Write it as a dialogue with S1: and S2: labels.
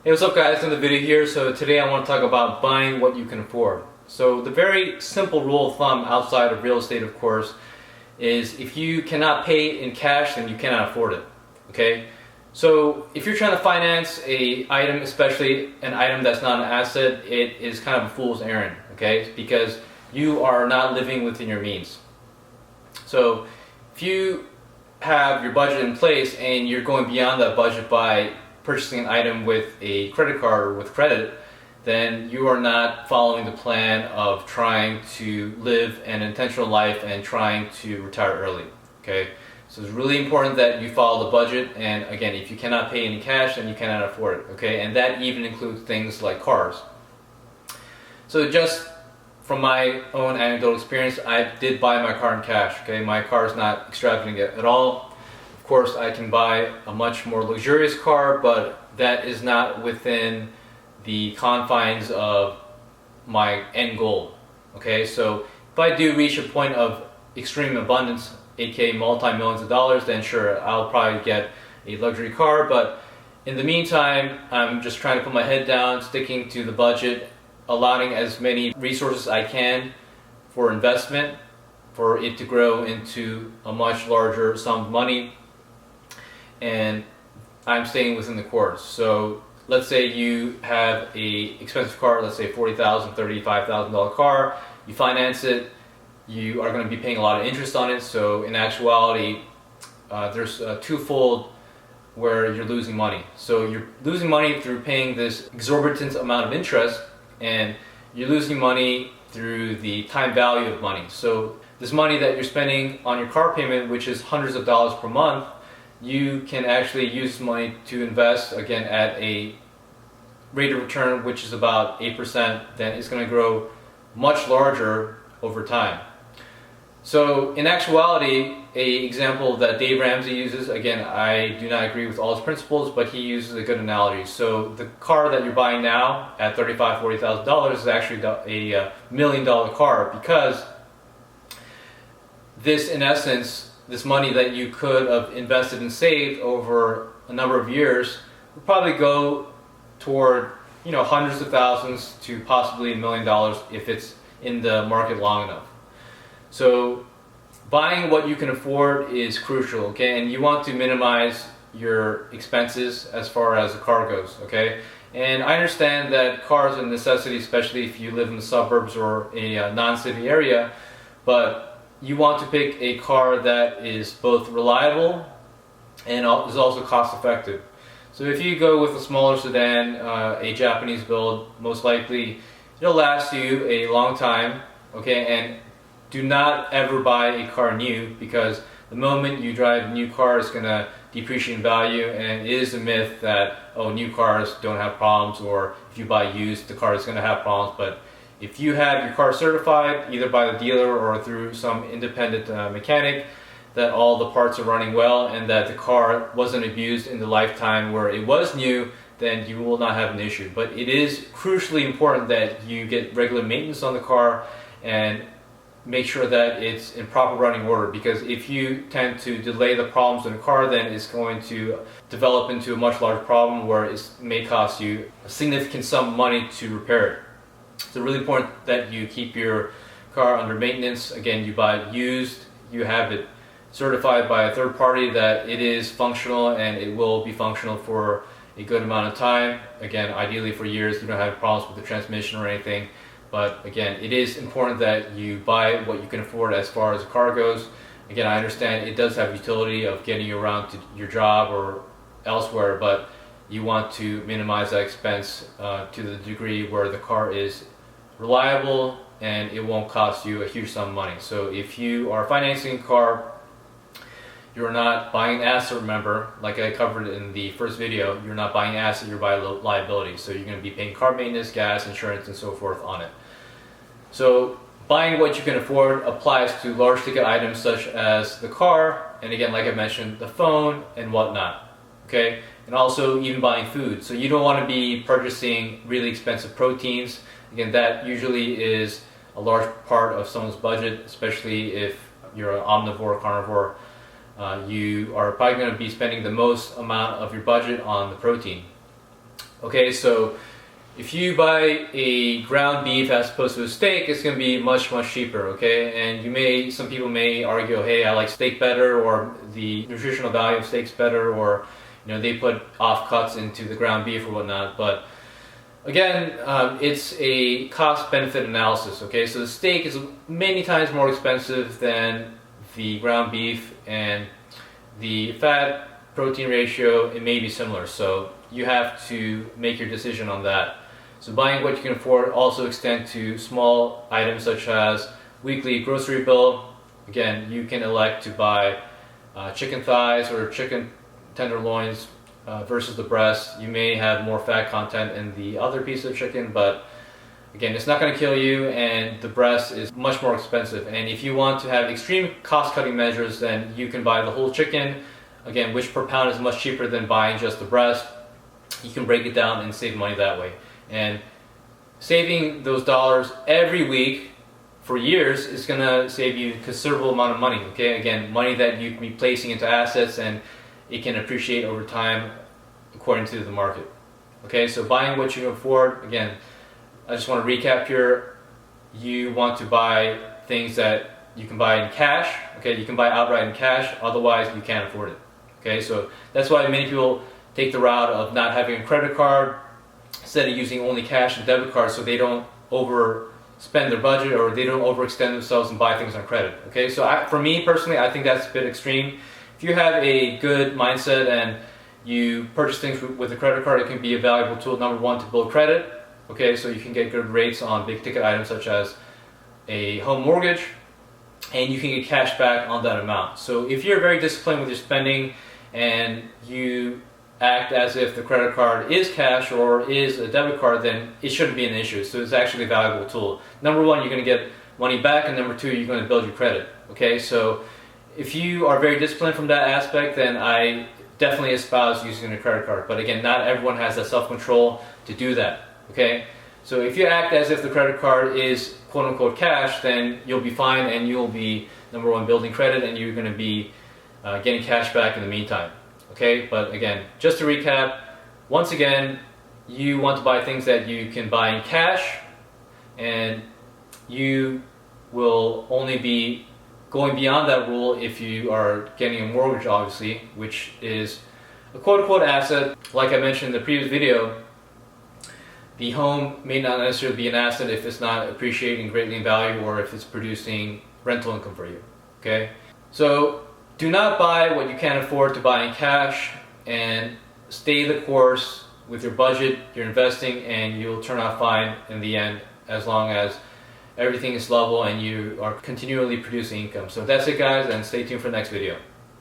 S1: Hey, what's up guys, another video here. So today I want to talk about buying what you can afford. So the very simple rule of thumb outside of real estate, of course, is if you cannot pay in cash, then you cannot afford it. Okay? So if you're trying to finance a item, especially an item that's not an asset, it is kind of a fool's errand, okay? Because you are not living within your means. So if you have your budget in place and you're going beyond that budget by purchasing an item with a credit card or with credit, then you are not following the plan of trying to live an intentional life and trying to retire early. Okay, so it's really important that you follow the budget, and again, if you cannot pay in cash, then you cannot afford it. Okay, and that even includes things like cars. So just from my own anecdotal experience, I did buy my car in cash. Okay, my car is not extravagant at all. Of course, I can buy a much more luxurious car, but that is not within the confines of my end goal. Okay, so if I do reach a point of extreme abundance, aka multi-millions of dollars, then sure, I'll probably get a luxury car. But in the meantime, I'm just trying to put my head down, sticking to the budget, allowing as many resources as I can for investment, for it to grow into a much larger sum of money. And I'm staying within the course. So let's say you have a expensive car, let's say $40,000, $35,000 car, you finance it, you are going to be paying a lot of interest on it. So in actuality, there's twofold where you're losing money. So you're losing money through paying this exorbitant amount of interest, and you're losing money through the time value of money. So this money that you're spending on your car payment, which is hundreds of dollars per month, you can actually use money to invest, again, at a rate of return which is about 8%, then it's going to grow much larger over time. So in actuality, an example that Dave Ramsey uses, again, I do not agree with all his principles, but he uses a good analogy. So the car that you're buying now at $35,000, $40,000 is actually a $1 million car, because this, in essence, this money that you could have invested and saved over a number of years would probably go toward, hundreds of thousands to possibly $1 million if it's in the market long enough. So buying what you can afford is crucial, okay? And you want to minimize your expenses as far as the car goes, okay? And I understand that cars are a necessity, especially if you live in the suburbs or a non-city area, but you want to pick a car that is both reliable and is also cost effective. So if you go with a smaller sedan, a Japanese build, most likely it'll last you a long time, okay? And do not ever buy a car new, because the moment you drive a new car, it's going to depreciate in value, and it is a myth that, oh, new cars don't have problems, or if you buy used, the car is going to have problems. But if you have your car certified, either by the dealer or through some independent mechanic, that all the parts are running well and that the car wasn't abused in the lifetime where it was new, then you will not have an issue. But it is crucially important that you get regular maintenance on the car and make sure that it's in proper running order, because if you tend to delay the problems in the car, then it's going to develop into a much larger problem where it may cost you a significant sum of money to repair it. It's really important that you keep your car under maintenance. Again, you buy it used, you have it certified by a third party that it is functional and it will be functional for a good amount of time. Again, ideally for years. You don't have problems with the transmission or anything. But again, it is important that you buy what you can afford as far as the car goes. Again, I understand it does have utility of getting you around to your job or elsewhere, but you want to minimize that expense to the degree where the car is reliable and it won't cost you a huge sum of money. So if you are financing a car, you're not buying an asset, remember, like I covered in the first video, you're not buying an asset, you're buying liability. So you're going to be paying car maintenance, gas, insurance, and so forth on it. So buying what you can afford applies to large ticket items such as the car, and again, like I mentioned, the phone and whatnot. Okay, and also even buying food. So you don't want to be purchasing really expensive proteins. Again, that usually is a large part of someone's budget, especially if you're an omnivore, carnivore. You are probably going to be spending the most amount of your budget on the protein. Okay, so if you buy a ground beef as opposed to a steak, it's going to be much cheaper. Okay, and some people may argue, hey, I like steak better, or the nutritional value of steak's better, or they put offcuts into the ground beef or whatnot. But again, it's a cost-benefit analysis. Okay, so the steak is many times more expensive than the ground beef, and the fat protein ratio, it may be similar. So you have to make your decision on that. So buying what you can afford also extend to small items such as weekly grocery bill. Again, you can elect to buy chicken thighs or chicken tenderloins versus the breast. You may have more fat content in the other piece of chicken, but again, it's not going to kill you, and the breast is much more expensive. And if you want to have extreme cost-cutting measures, then you can buy the whole chicken, again, which per pound is much cheaper than buying just the breast. You can break it down and save money that way. And saving those dollars every week for years is going to save you a considerable amount of money. Okay, again, money that you can be placing into assets, and it can appreciate over time according to the market. Okay, so buying what you can afford. Again, I just want to recap here. You want to buy things that you can buy in cash. Okay, you can buy outright in cash, otherwise you can't afford it. Okay, so that's why many people take the route of not having a credit card instead of using only cash and debit cards, so they don't overspend their budget or they don't overextend themselves and buy things on credit. Okay, so for me personally, I think that's a bit extreme. If you have a good mindset and you purchase things with a credit card, it can be a valuable tool, number one, to build credit. Okay, so you can get good rates on big ticket items such as a home mortgage, and you can get cash back on that amount. So if you're very disciplined with your spending and you act as if the credit card is cash or is a debit card, then it shouldn't be an issue. So it's actually a valuable tool. Number one, you're going to get money back, and number two, you're going to build your credit. Okay, so if you are very disciplined from that aspect, then I definitely espouse using a credit card. But again, not everyone has that self-control to do that. Okay, so if you act as if the credit card is quote-unquote cash, then you'll be fine, and you'll be, number one, building credit, and you're going to be getting cash back in the meantime. Okay, but again, just to recap, once again, you want to buy things that you can buy in cash, and you will only be going beyond that rule if you are getting a mortgage, obviously, which is a quote-unquote asset. Like I mentioned in the previous video, the home may not necessarily be an asset if it's not appreciating greatly in value or if it's producing rental income for you. Okay, so do not buy what you can't afford to buy in cash, and stay the course with your budget, your investing, and you'll turn out fine in the end, as long as everything is level and you are continually producing income. So that's it, guys, and stay tuned for the next video.